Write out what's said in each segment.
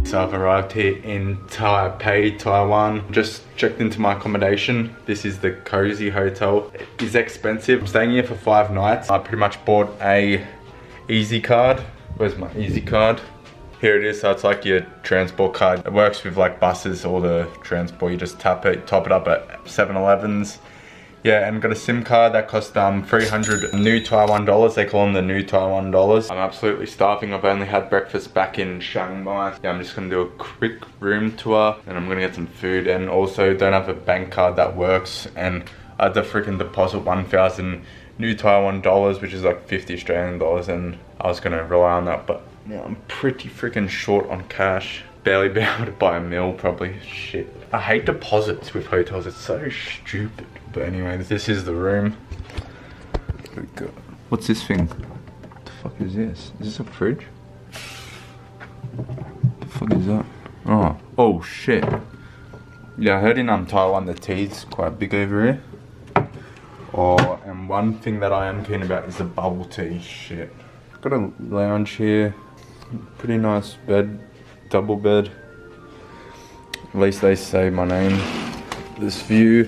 So I've arrived here in Taipei, Taiwan. Just checked into my accommodation. This is the Cozy Hotel. It is expensive. I'm staying here for 5 nights. I pretty much bought a Easy card. Where's my Easy card? Here it is. So it's like your transport card. It works with like buses or the transport. You just tap it, top it up at 7-Elevens. Yeah, and got a SIM card that cost 300 new Taiwan dollars. They call them the new Taiwan dollars. I'm absolutely starving. I've only had breakfast back in Shanghai. Yeah, I'm just gonna do a quick room tour and I'm gonna get some food, and also don't have a bank card that works, and I had to freaking deposit 1,000 new Taiwan dollars, which is like 50 Australian dollars, and I was gonna rely on that, but now I'm pretty freaking short on cash. Barely be able to buy a meal probably. Shit. I hate deposits with hotels, it's so stupid. But anyway, this is the room. What's this thing? What the fuck is this? Is this a fridge? What the fuck is that? Oh shit. Yeah, I heard in Taiwan the tea's quite big over here. And one thing that I am keen about is the bubble tea. Shit. Got a lounge here. Pretty nice bed. Double bed. At least they say my name. This view.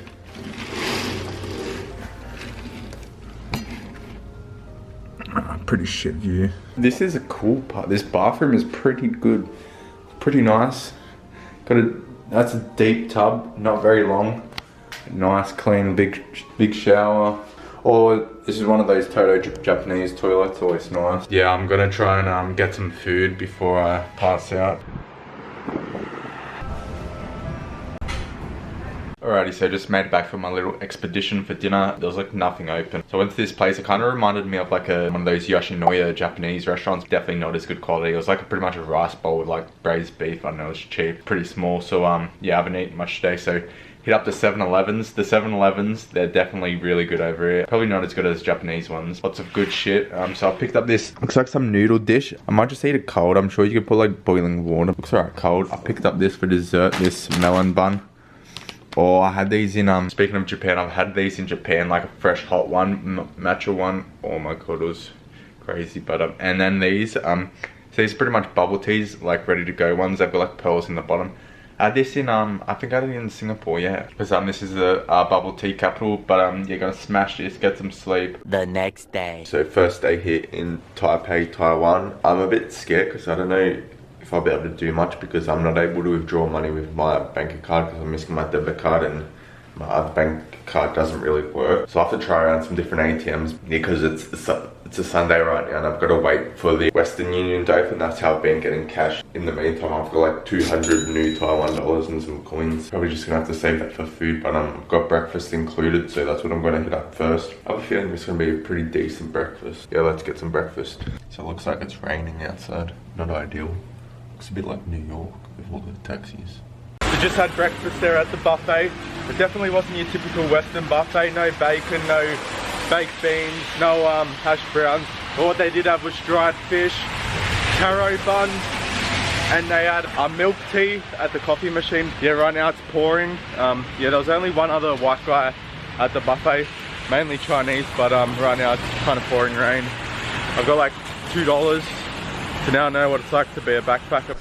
Pretty shit view. This is a cool part. This bathroom is pretty good. Pretty nice. That's a deep tub, not very long. Nice, clean, big shower. Or this is one of those Toto Japanese toilets, always nice. Yeah, I'm gonna try and get some food before I pass out. Alrighty, so just made it back from my little expedition for dinner. There was like nothing open. So I went to this place. It kind of reminded me of like one of those Yoshinoya Japanese restaurants. Definitely not as good quality. It was like pretty much a rice bowl with like braised beef. I don't know, it was cheap, pretty small. So yeah, I haven't eaten much today. So hit up the 7-Elevens. The 7-Elevens, they're definitely really good over here. Probably not as good as Japanese ones. Lots of good shit. So I picked up this, looks like some noodle dish. I might just eat it cold. I'm sure you could put like boiling water. Looks alright cold. I picked up this for dessert, this melon bun. I had these in, speaking of Japan, I've had these in Japan, like a fresh hot one, matcha one. Oh my god, it was crazy. But, and then these, so these are pretty much bubble teas, like ready to go ones. They've got like pearls in the bottom. I had this in, I think I had it in Singapore, yeah. Because this is the bubble tea capital, but you're gonna smash this, get some sleep. The next day. So first day here in Taipei, Taiwan. I'm a bit scared because I don't know if I'll be able to do much because I'm not able to withdraw money with my bank card because I'm missing my debit card and my other bank card doesn't really work. So I have to try around some different ATMs because it's a Sunday right now and I've got to wait for the Western Union to open. That's how I've been getting cash. In the meantime, I've got like 200 new Taiwan dollars and some coins. Probably just gonna have to save that for food, but I've got breakfast included, so that's what I'm gonna hit up first. I have a feeling it's gonna be a pretty decent breakfast. Yeah, let's get some breakfast. So it looks like it's raining outside. Not ideal. Looks a bit like New York with all the taxis. We just had breakfast there at the buffet. It definitely wasn't your typical Western buffet. No bacon, no baked beans, no hash browns. But what they did have was dried fish, taro buns, and they had a milk tea at the coffee machine. Yeah, right now it's pouring. Yeah, there was only one other white guy at the buffet, mainly Chinese, but right now it's kind of pouring rain. I've got like $2 to now know what it's like to be a backpacker.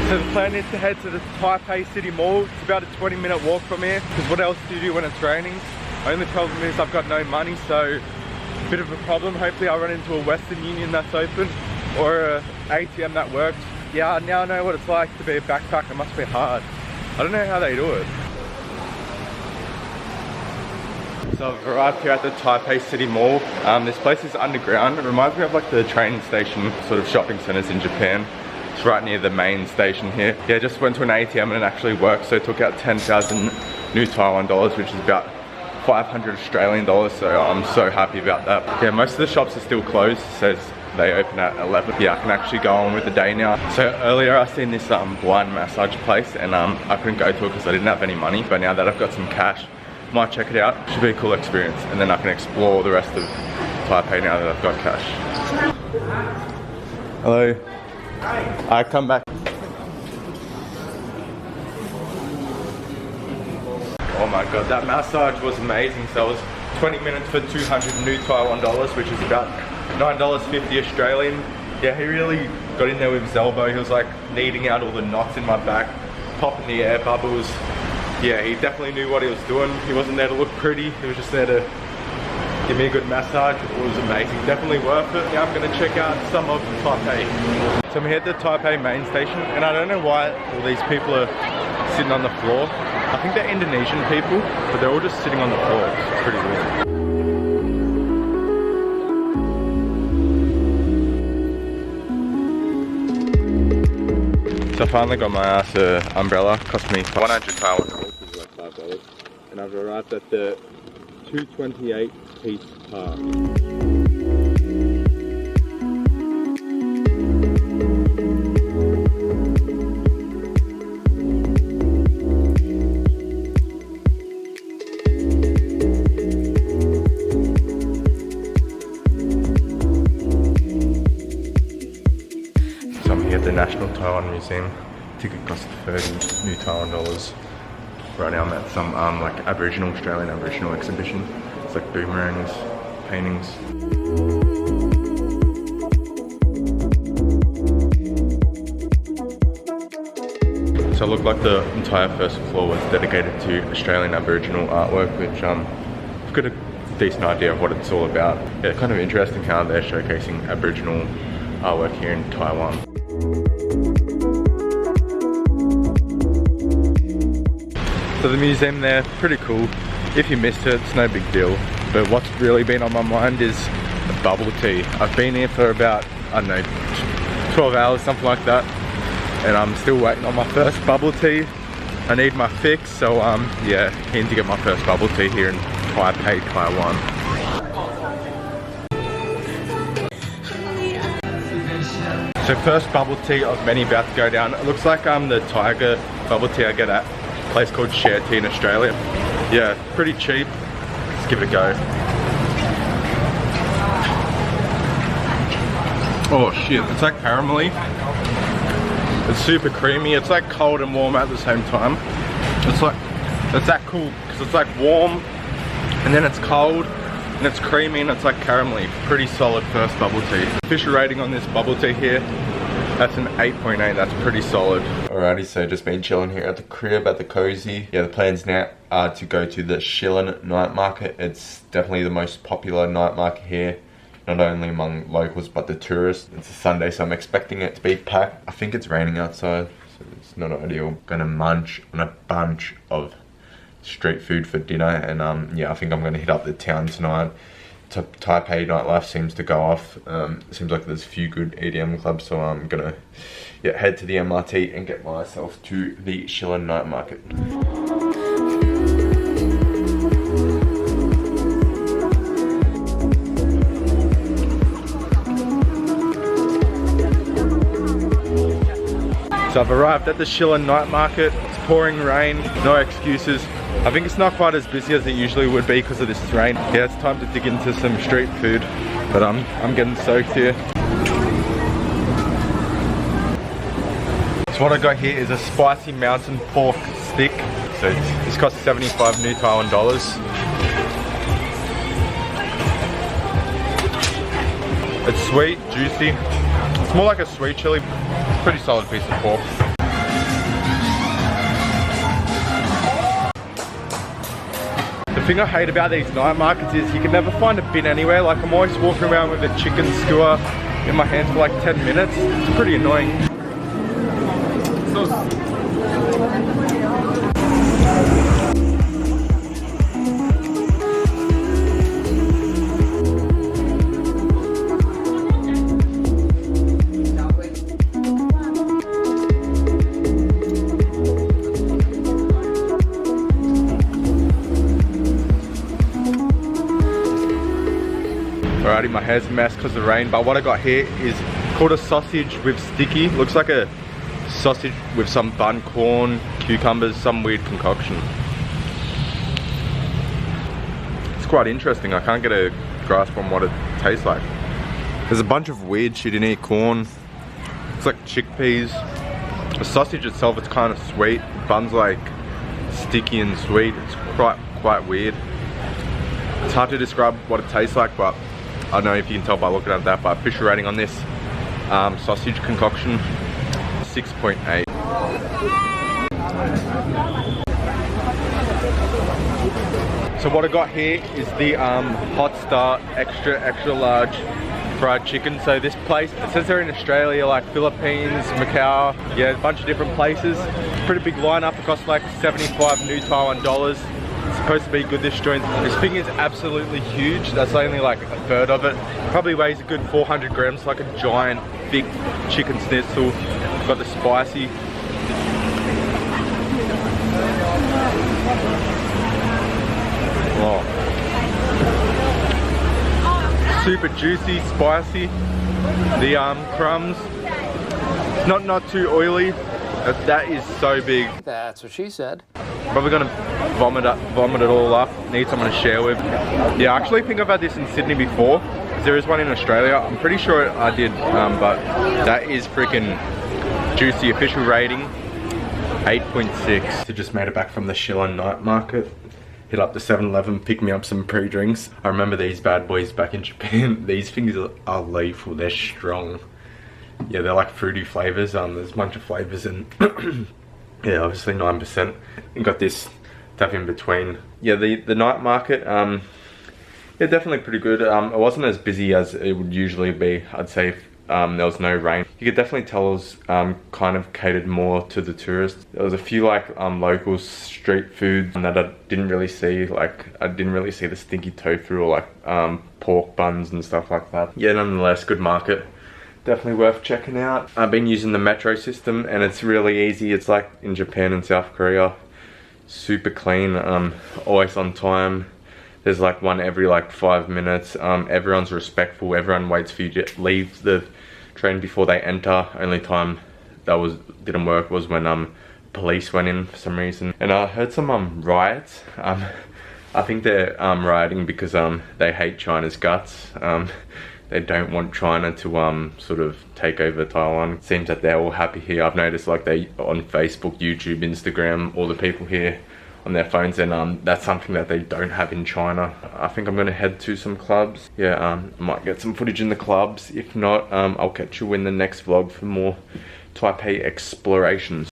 So the plan is to head to the Taipei City Mall. It's about a 20-minute walk from here, because what else do you do when it's raining? Only problem is I've got no money, so a bit of a problem. Hopefully I'll run into a Western Union that's open or an ATM that works. Yeah, I now know what it's like to be a backpacker. It must be hard. I don't know how they do it. So I've arrived here at the Taipei City Mall. This place is underground. It reminds me of like the train station sort of shopping centers in Japan. It's right near the main station here. Yeah, just went to an ATM and it actually worked. So I took out 10,000 new Taiwan dollars, which is about 500 Australian dollars. So I'm so happy about that. Yeah, most of the shops are still closed. It says they open at 11. Yeah, I can actually go on with the day now. So earlier I seen this blind massage place and I couldn't go to it because I didn't have any money. But now that I've got some cash, might check it out. Should be a cool experience. And then I can explore the rest of Taipei now that I've got cash. Hello. Hi. I come back. god, that massage was amazing. So it was 20 minutes for 200 new Taiwan dollars, which is about $9.50 Australian. Yeah, he really got in there with his elbow. He was like kneading out all the knots in my back, popping the air bubbles. Yeah, he definitely knew what he was doing. He wasn't there to look pretty. He was just there to give me a good massage. It was amazing. Definitely worth it. Now I'm going to check out some of Taipei. So I'm here at the Taipei main station, and I don't know why all these people are sitting on the floor. I think they're Indonesian people, but they're all just sitting on the floor. It's pretty weird. So I finally got my ass an umbrella. Cost me 100 Taiwan dollars, which is like $5. And I've arrived at the 228 piece park. The National Taiwan Museum. Ticket cost 30 new Taiwan dollars. Right now I'm at some like Australian Aboriginal exhibition. It's like boomerangs, paintings. So it looked like the entire first floor was dedicated to Australian Aboriginal artwork, which I've got a decent idea of what it's all about. Yeah, kind of interesting how they're showcasing Aboriginal artwork here in Taiwan. So the museum there, pretty cool. If you missed it, it's no big deal. But what's really been on my mind is the bubble tea. I've been here for about, I don't know, 12 hours, something like that. And I'm still waiting on my first bubble tea. I need my fix, so yeah, keen to get my first bubble tea here in Taipei, Taiwan. So first bubble tea of many about to go down. It looks like the Tiger bubble tea I get at a place called Share Tea in Australia. Yeah, pretty cheap. Let's give it a go. Oh shit, it's like caramelly. It's super creamy. It's like cold and warm at the same time. It's that cool because it's like warm and then it's cold and it's creamy and it's like caramelly. Pretty solid first bubble tea. Official rating on this bubble tea here, that's an 8.8, that's pretty solid. Alrighty, so just been chilling here at the crib, at the cozy. Yeah, the plans now are to go to the Shilin Night Market. It's definitely the most popular night market here, not only among locals but the tourists. It's a Sunday, so I'm expecting it to be packed. I think it's raining outside, so it's not ideal. Gonna munch on a bunch of street food for dinner, and yeah, I think I'm gonna hit up the town tonight. Taipei nightlife seems to go off. Seems like there's a few good EDM clubs, so I'm gonna head to the MRT and get myself to the Shilin Night Market. So I've arrived at the Shilin Night Market. It's pouring rain, no excuses. I think it's not quite as busy as it usually would be because of this rain. Yeah, it's time to dig into some street food, but I'm getting soaked here. So what I got here is a spicy mountain pork stick. So this costs 75 new Taiwan dollars. It's sweet, juicy. It's more like a sweet chili. Pretty solid piece of pork. The thing I hate about these night markets is you can never find a bin anywhere. Like I'm always walking around with a chicken skewer in my hands for like 10 minutes. It's pretty annoying. Alrighty, my hair's a mess because of the rain, but what I got here is called a sausage with sticky. Looks like a sausage with some bun, corn, cucumbers, some weird concoction. It's quite interesting. I can't get a grasp on what it tastes like. There's a bunch of weird shit in here. Corn, it's like chickpeas. The sausage itself, it's kind of sweet. The bun's like sticky and sweet. It's quite quite weird. It's hard to describe what it tastes like, but I don't know if you can tell by looking at that. But official rating on this sausage concoction, 6.8. So what I got here is the Hot Star extra large fried chicken. So this place, it says they're in Australia, like Philippines, Macau, yeah, a bunch of different places. Pretty big lineup. It costs like 75 new Taiwan dollars. It's supposed to be good, this joint. This thing is absolutely huge. That's only like a third of it. Probably weighs a good 400 grams, like a giant, thick chicken schnitzel. Got the spicy. Oh. Super juicy, spicy. The crumbs, not too oily. That is so big. That's what she said. Probably gonna vomit it all up. Need someone to share with. Yeah, I actually think I've had this in Sydney before. There is one in Australia. I'm pretty sure I did, but that is freaking juicy. Official rating, 8.6. So just made it back from the Shilin Night Market. Hit up the 7-Eleven, pick me up some pre-drinks. I remember these bad boys back in Japan. These things are lethal, they're strong. Yeah, they're like fruity flavors. There's a bunch of flavors and yeah, obviously 9%. And got this stuff in between. Yeah, the night market, yeah, definitely pretty good. It wasn't as busy as it would usually be, I'd say, if there was no rain. You could definitely tell it was kind of catered more to the tourists. There was a few like local street foods that I didn't really see. Like I didn't really see the stinky tofu or like pork buns and stuff like that. Yeah, nonetheless, good market. Definitely worth checking out. I've been using the metro system and it's really easy. It's like in Japan and South Korea. Super clean, always on time. There's like one every like 5 minutes. Everyone's respectful. Everyone waits for you to leave the train before they enter. Only time that didn't work was when police went in for some reason. And I heard some riots. I think they're rioting because they hate China's guts. They don't want China to sort of take over Taiwan. It seems that they're all happy here. I've noticed like they on Facebook, YouTube, Instagram, all the people here on their phones, and that's something that they don't have in China. I think I'm gonna head to some clubs. Yeah, I might get some footage in the clubs. If not, I'll catch you in the next vlog for more Taipei explorations.